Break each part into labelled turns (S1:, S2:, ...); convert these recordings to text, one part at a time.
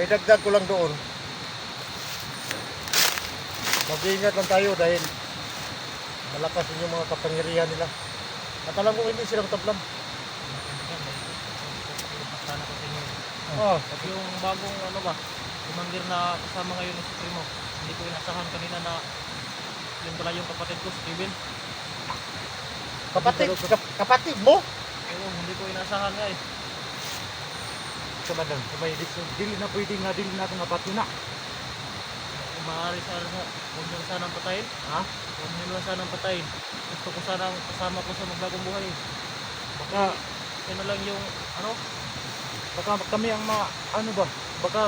S1: dagdag ko lang doon. Mag-iingat lang tayo dahil malakas yung mga kapangyarihan nila. At alam ko hindi silang tablam.
S2: Sana ko sa inyo.
S1: Oh,
S2: At yung bagong ano ba, commander na kasama ngayon ni Supremo, hindi ko inasahan kanina na yun pala yung kapatid ko, Steven.
S1: kapatid mo?
S2: Oo, hindi ko inasahan nga eh.
S3: Samanang, dili na pwede nga, dili natin napatyo na.
S2: Kung maaari sana, huwag nyo sanang patayin.
S3: Ha?
S2: Huwag nyo lang sanang patayin. Gusto ko sanang kasama ko sa magbagong buhay.
S3: Baka,
S2: Yan na lang yung ano,
S3: baka kami ang ano ba, baka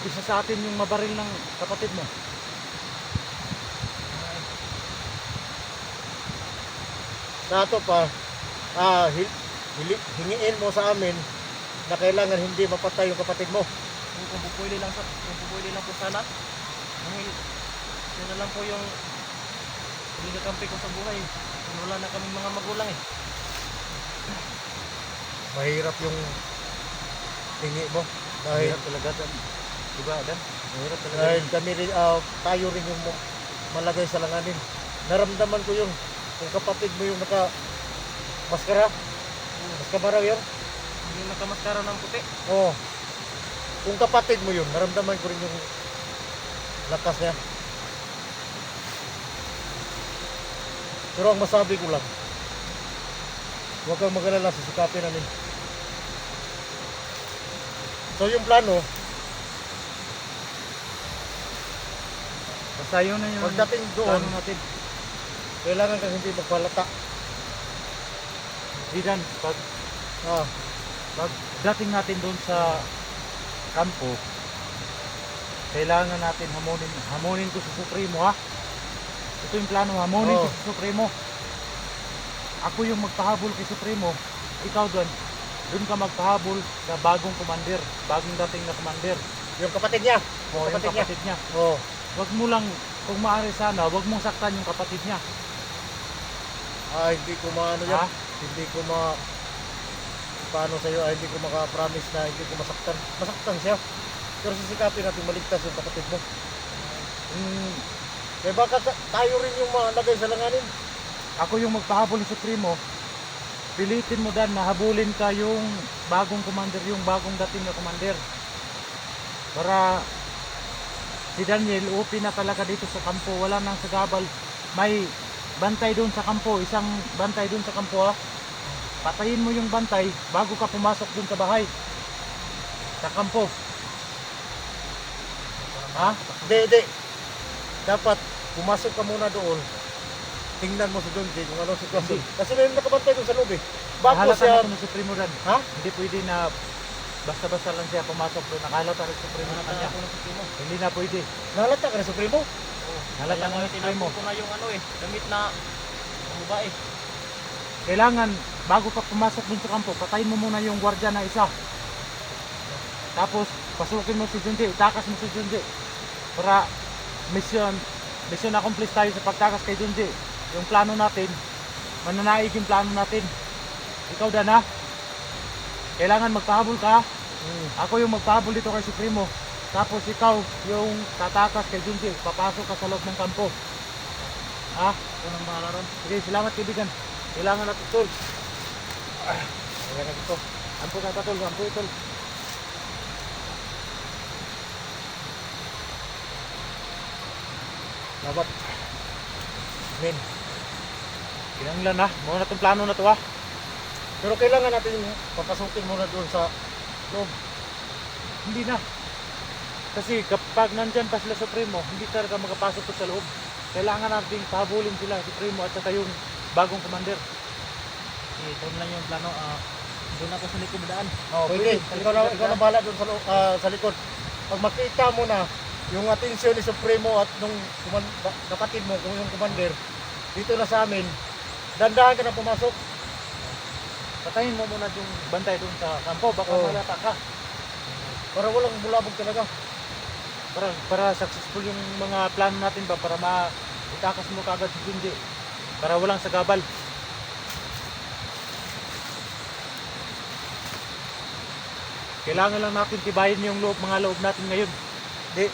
S3: isa sa atin yung mabaril ng kapatid mo.
S1: Sa ato pa, hingiin mo sa amin na kailangan hindi mapatay yung kapatid mo.
S2: kung pupwede lang po sana. Dahil yan na lang po yung pinakampi ko sa buhay. Kung wala na kaming mga magulang eh.
S1: Mahirap yung hingi mo. Dahil,
S3: Mahirap talaga Dan. Diba Dan? Mahirap talaga.
S1: dahil kami rin, tayo rin yung malagay sa langanin. Naramdaman ko yung kung kapatid mo yung maskara. Maskara yun.
S2: Yung nakamaskara ng puti.
S1: Oo. Kung kapatid mo yun, naramdaman ko rin yung lakas niya. Pero ang masabi ko lang, huwag kang mag-alala, sisikapin namin. So yung plano,
S3: Basta yun na yung
S1: pagdating doon,
S3: plano natin.
S1: kailangan kang hindi magpalata.
S3: Di Dan,
S1: Ah,
S3: pag dating natin doon sa kampo, kailangan natin hamunin ko sa Supremo ha. Ito yung plano, hamunin ko
S1: Oo.
S3: sa Supremo. Ako yung magpahabol kay Supremo. Ikaw doon ka magpahabol sa bagong commander, bagong dating na commander.
S1: yung kapatid niya.
S3: O yung
S1: Kapatid niya.
S3: kapatid niya.
S1: Oo.
S3: Wag mo lang, kung maaari sana, wag mong saktan yung kapatid niya.
S1: Hindi ko maano yan.
S3: Ha?
S1: Hindi ko paano sa'yo, hindi ko maka-promise na hindi ko masaktan. Masaktan siya. Pero sisikapin natin maligtas yung kapatid mo. Kaya baka tayo rin yung malagay sa langanin.
S3: Ako yung magpahabol ng Supremo. Pilitin mo Dan na habulin ka yung bagong commander, yung bagong dating na commander. Para si Daniel upi na talaga dito sa kampo, wala nang sagabal. May bantay doon sa kampo, isang bantay doon sa kampo ha. Patayin mo yung bantay bago ka pumasok doon sa bahay. Sa kampo. Ha?
S1: Hindi. Dapat pumasok ka muna doon. Tingnan mo si Donji kung ano sitwasyon. Kasi may nakabantay doon sa loob eh. Bago
S3: Nahalata
S1: siya,
S3: na ito ng Supremo Dan.
S1: ha?
S3: Hindi pwede na basta-basta lang siya pumasok doon. Nakalata ng Supremo na kanya.
S2: Ako ng Supremo.
S3: Hindi na pwede.
S1: Nalata ka na sa primo.
S3: Nahalata
S2: Kaya
S3: na
S2: nga
S3: ng Supremo.
S2: tinapon ko na yung ano eh, damit na ang babae.
S3: Kailangan, bago ka pumasok dun sa kampo, patayin mo muna yung gwardiya na isa. Tapos, pasukin mo si Junji, itakas mo si Junji. Para mission accomplished tayo sa pagtakas kay Junji. Yung plano natin, mananaig yung plano natin. Ikaw Dan ha? Kailangan magpahabol ka. Ako yung magpahabol dito kay Supremo. Tapos ikaw yung tatakas kay Junji, papasok ka sa loob ng kampo. Ha?
S2: Ako nang bahala ron.
S3: Sige, salamat kaibigan. Kailangan natin tol.
S1: Kaya na dito.
S3: Ampo ka pa tol, ampo tol.
S1: Dapat. Men.
S3: Kinanglan ha, muna itong plano na to ha.
S1: Pero kailangan natin papasukin muna doon sa loob.
S3: Hindi na. Kasi kapag nandyan pa sila Supremo, hindi talaga makapasok to sa loob. Kailangan natin pahabulin sila, Supremo at saka yung bagong commander.
S2: Ito na lang yung plano. Doon ako sa likod daan.
S1: Pwede. Ikaw na bahala doon sa likod. Pag makita mo na yung atensyon ni Supremo at nung kapatid mo, kung yung commander, dito na sa amin, dandahan ka na pumasok.
S3: Patayin mo muna yung bantay doon sa kampo, baka
S1: Oo.
S3: malata ka.
S1: Para walang bulabog talaga.
S3: Para successful yung mga plano natin ba, para itakas mo kaagad si Junji. Para walang sagabal. Kailangan lang natin tibayin yung loob, mga loob natin ngayon.
S1: Di,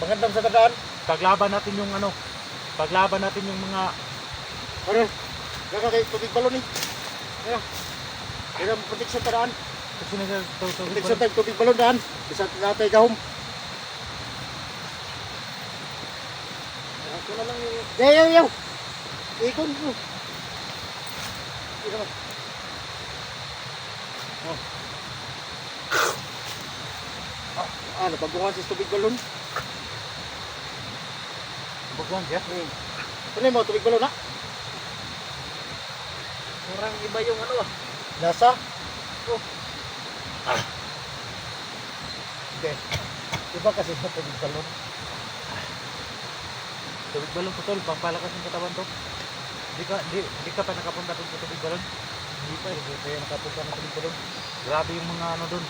S1: pangandam sa tadaan.
S3: Paglaban natin yung ano, paglaban natin yung mga
S1: Ano? Kaya kay tubig balon ni. Kaya. Kaya protection tadaan.
S3: kasi nasa
S1: Protection tayo tubig balon daan. Bisa natay gahom.
S2: Ako na lang yung
S1: Yaw. Ikon mo. Ikaw. Oh. Ano, pagbuhan sa tubig balon?
S3: Bugwan siya.
S1: Ano mo, tubig balon na?
S2: parang iba yung ano ah.
S1: Nasa? Oh. Okay. Iba kasi sa tubig balon.
S3: Tubig balon ko tol, pampalakas ng katawan to. Di ka pa nakapunta dun sa tubig balon.
S1: Hindi pa, hindi pa yung nakapunta ng tubig balon.
S3: Grabe yung mga ano dun.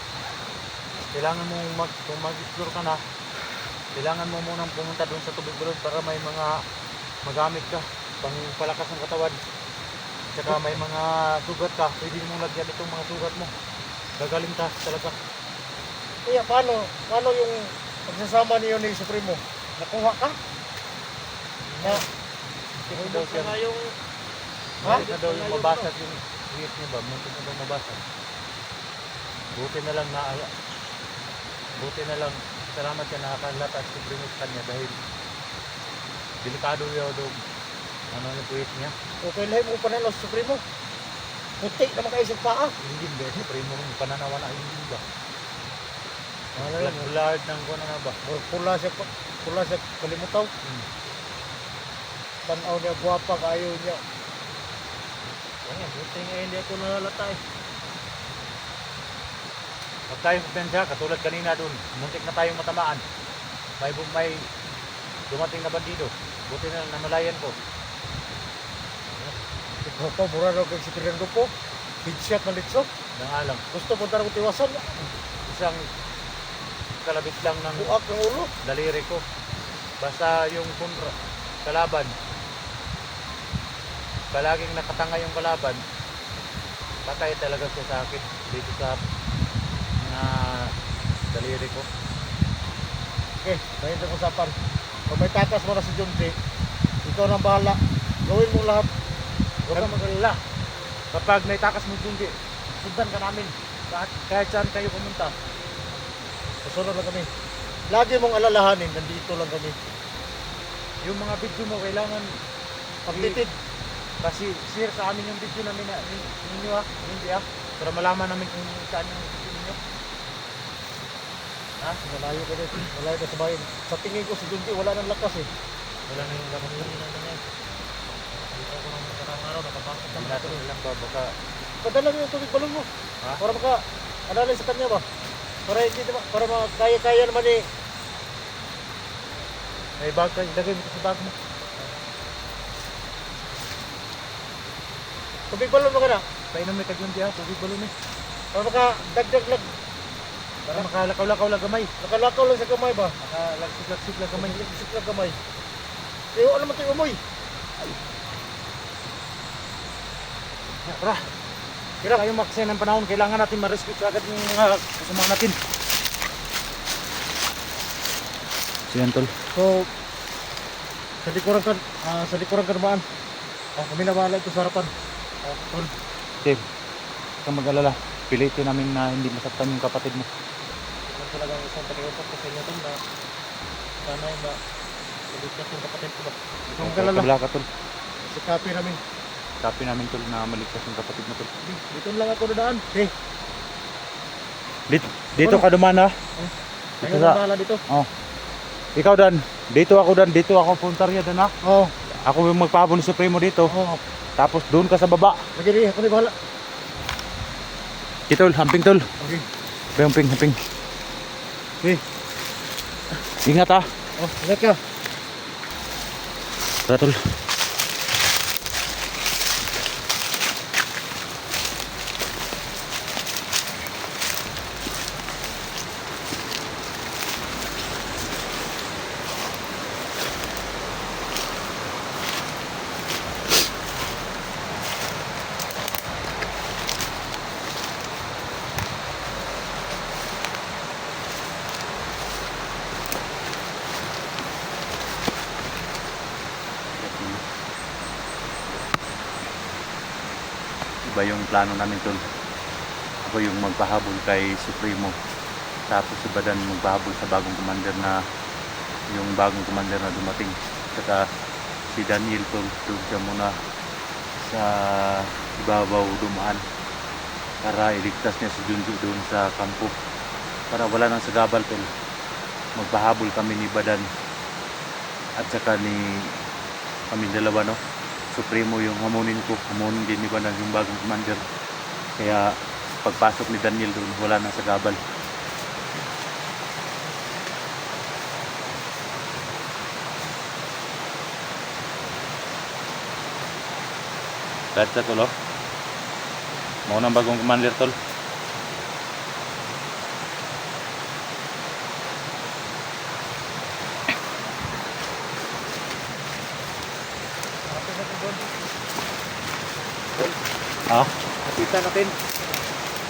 S3: Kailangan mo kung mag-explore ka na, kailangan mo munang pumunta dun sa tubig balon para may mga magamit ka pang palakas ng katawan. Tsaka may mga sugat ka, pwede mong lagyan itong mga sugat mo. Gagaling ka talaga.
S1: Kaya paano yung pagsasama niyo ni Supremo? Nakuha ka? Na,
S3: Ito daw siya.
S2: Saka yung
S1: Ha?
S3: Muntik na daw yung mabasag yung wheat niya ba? Muntik na daw mabasag. Buti na lang, salamat siya nakakalata si Supremo sa kanya dahil delikado daw ano yung puwit niya.
S1: okay lang mo panalo sa Supremo. Puti naman kayo sa paa.
S3: Hindi ba? Supremo ng pananawa na hindi ba?
S1: Ano yun?
S3: Blood ng kuwan na ba?
S1: Or pula siya kalimutaw. Tanaw niya, guwapa, ayaw niya.
S2: buti nga hindi ako nalalata eh.
S3: Huwag tayong kumpiyansa, katulad kanina dun, muntik na tayong matamaan. May dumating na bandido. Buti na lang namalayan ko.
S1: Ikaw pa, mura daw kay si Fernando po. Headshot na litso.
S3: Nangalang.
S1: Gusto mo tarang tiwasan.
S3: Isang kalabit lang ng
S1: Buak ng ulo.
S3: daliri ko. Basta yung kalaban, palaging nakatanga yung kalaban, patay talaga siya sa akin dito sa daliri ko.
S1: Okay, ngayon ang usapan. Kung may takas mo na si John D, ikaw nang bahala. Gawin mo lahat.
S3: Huwag kang mag-alala. Kapag naitakas mo yung sundan ka namin. Kahit saan kayo pumunta.
S1: Susunod lang kami. Lagi mong alalahanin, nandito lang kami.
S3: Yung mga video mo kailangan
S1: Updated.
S3: kasi share sa amin yung video namin ninyo hindi para malaman namin kung saan yung video ninyo. Ha?
S1: Malayo ka din. Malayo ka sa bayan. Sa tingin ko si John D, wala nang lakas eh.
S3: Wala na yung lakas
S2: Hindi na ganyan. Dito ako ng makarang araw, nakapasok
S3: Hindi
S2: naman
S3: natin lang ba baka
S1: Padala mo yung tubig balon mo.
S3: ha?
S1: Para maka, analay sa kanya ba? Para hindi naman, para kaya naman eh.
S3: May bag ka, ilagay mo sa bag mo.
S1: Tubig balon mo ka na.
S3: Painom may kagyong diya, tubig balon eh.
S1: Para maka dagdag lang.
S3: Para makalakaw-lakaw lang gamay.
S1: Nakalakaw lang sa kamay ba?
S3: Makalagsik-lagsik lang gamay.
S1: Isip lang kamay. Iyo, ano man ito yung umoy?
S3: Tara. Kira kayo maksaya ng panahon, kailangan natin ma-rescue agad yung mga kasama natin. Siyan tol.
S1: So, sa likuran ka naman. Kami na bahala ito sa harapan. Tol.
S3: Okay. Huwag kang mag-alala. Pilitin namin na hindi masaktan yung kapatid mo.
S2: Yan talagang isang pakiusap ko sa inyo dun na sana yung maligtas yung kapatid ko ba.
S1: Kung kalala,
S3: Kabla ka tol.
S1: si copy namin.
S3: Copy namin tol na maligtas yung kapatid mo tol.
S1: Dito lang ako dadaan. Okay.
S3: Dito ka duman ha.
S1: Kayo na bahala dito.
S3: Oh. Ikaw Dan. Dito ako puntarya Dan ha.
S1: Oo.
S3: Ako yung magpahabol sa Supremo dito.
S1: Oo.
S3: Tapos doon ka sa baba.
S1: Lagi rin, ako na bahala.
S3: Kitol, hamping tol.
S1: Okay.
S3: Hamping.
S1: Okay.
S3: Ingat ha.
S1: Oh, ingat ka.
S3: Tara tol. Iba yung plano namin tol. Ako yung magpahabol kay Supremo. Tapos si Badan magpahabol sa bagong commander na yung bagong commander na dumating. Saka si Daniel tol, doon siya muna sa ibabaw dumaan para iligtas niya si Junji doon sa kampo para wala nang sagabal tol. Magpahabol kami ni Badan at saka ni kami dalawa no. Supremo yung hamunin ko, hamunin din ni Badan yung bagong commander. Kaya pagpasok ni Daniel doon wala nang sagabal. Kahit sa tol, mau nang bagong commander tol. Ah,
S1: Kapitan natin.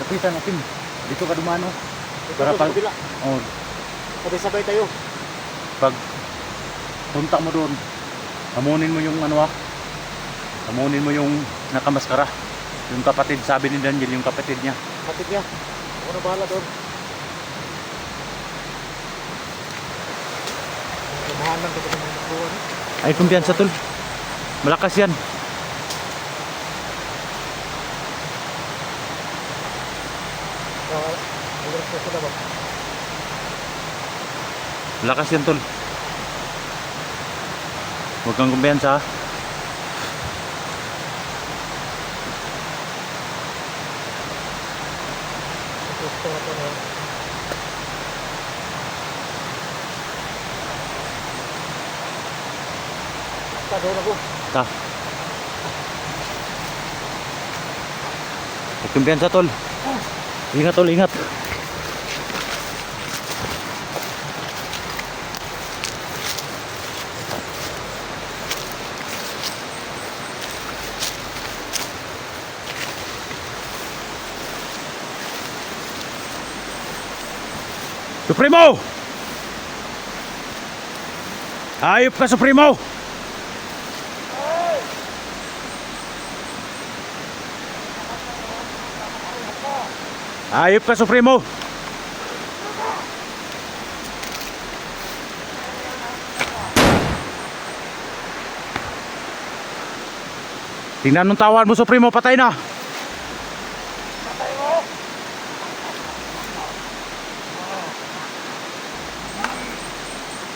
S3: kapitan natin. Dito ka dumano.
S1: Para
S3: Para pag
S1: kabila.
S3: oh,
S1: Sabay-sabay tayo.
S3: pag punta mo doon, hamunin mo yung ano hamunin mo yung nakamaskara. Yung kapatid, sabi ni Daniel, yung kapatid niya.
S1: Kapit niya. Ako na bahala doon. Lumahan lang dito ng mga buwan.
S3: Ay, kumpiyansa tol. Malakas yan.
S1: Ang respeto na ba?
S3: Malakas yan tol. Huwag kang kumpiyansa ha.
S1: Gusto na ito na. Basta doon ako.
S3: Ta. Huwag kumpiyansa tol. Ingat tol, ingat. Supremo! Hayop ka, Supremo! Hayop ka, Supremo! Tingnan nung tawan mo, Supremo, patay na!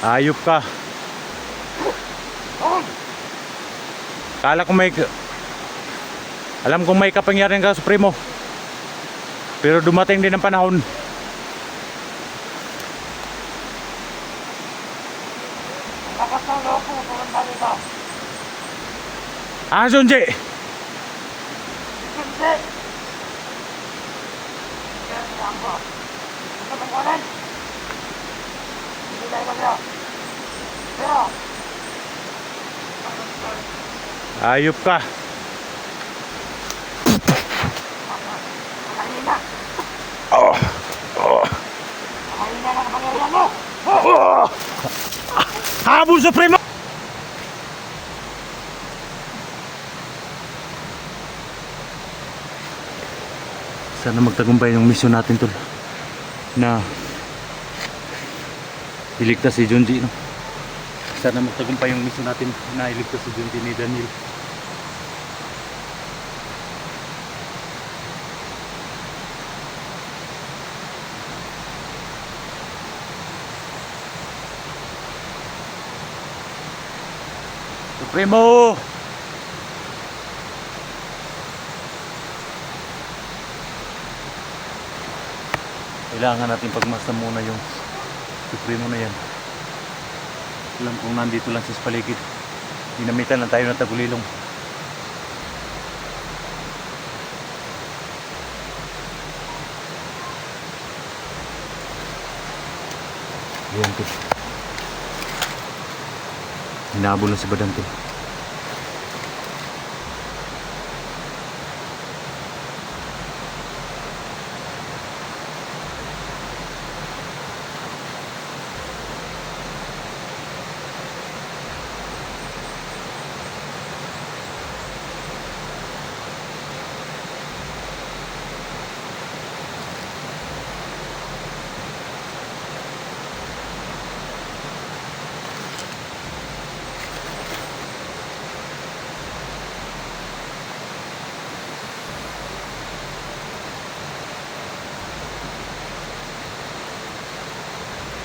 S3: Hayop ka. Kala ko alam kong may kapangyarihan ka, Supremo. Pero dumating din ang panahon. Ah, Junji! Ayop ka. Habol, Supremo! Sana magtagumpay yung mission natin tol na iligtas si Junji no? Sana magtagumpay yung mission natin na iligtas si Junji ni Daniel. Supremo! Kailangan natin pagmasdan muna yung Supremo na yan. Alam kong nandito lang sa paligid. Dinamitan lang tayo ng tagulilong. Ayan to. Hinabol na si Badan to.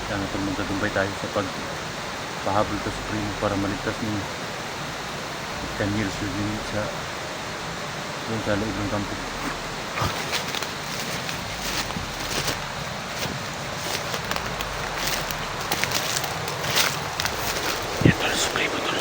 S3: Kailangan tol magkagumbay tayo sa pagpahabol sa Supremo para maligtas ni Daniel Sugin sa doon sa loob ng kampo. Yan tol, Supremo tol.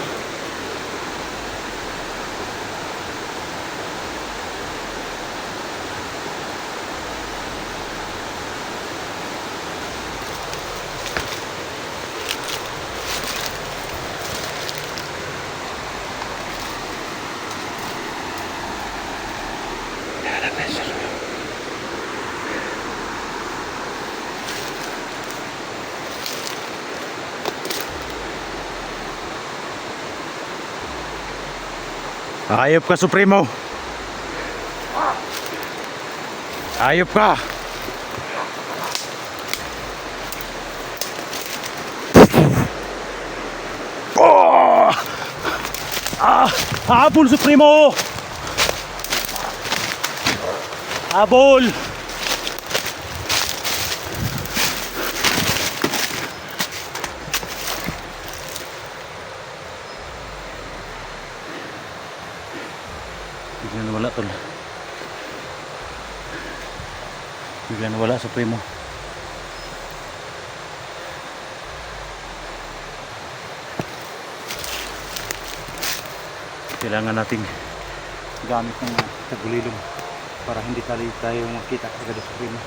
S3: Ayop ka, Supremo. Ayop ka. Oh! Habol, Supremo. Habol. Bigla nawala tol. Bigla nawala Supremo. Kailangan nating gamit ng tagulilong para hindi tayo makita agad sa Supremo.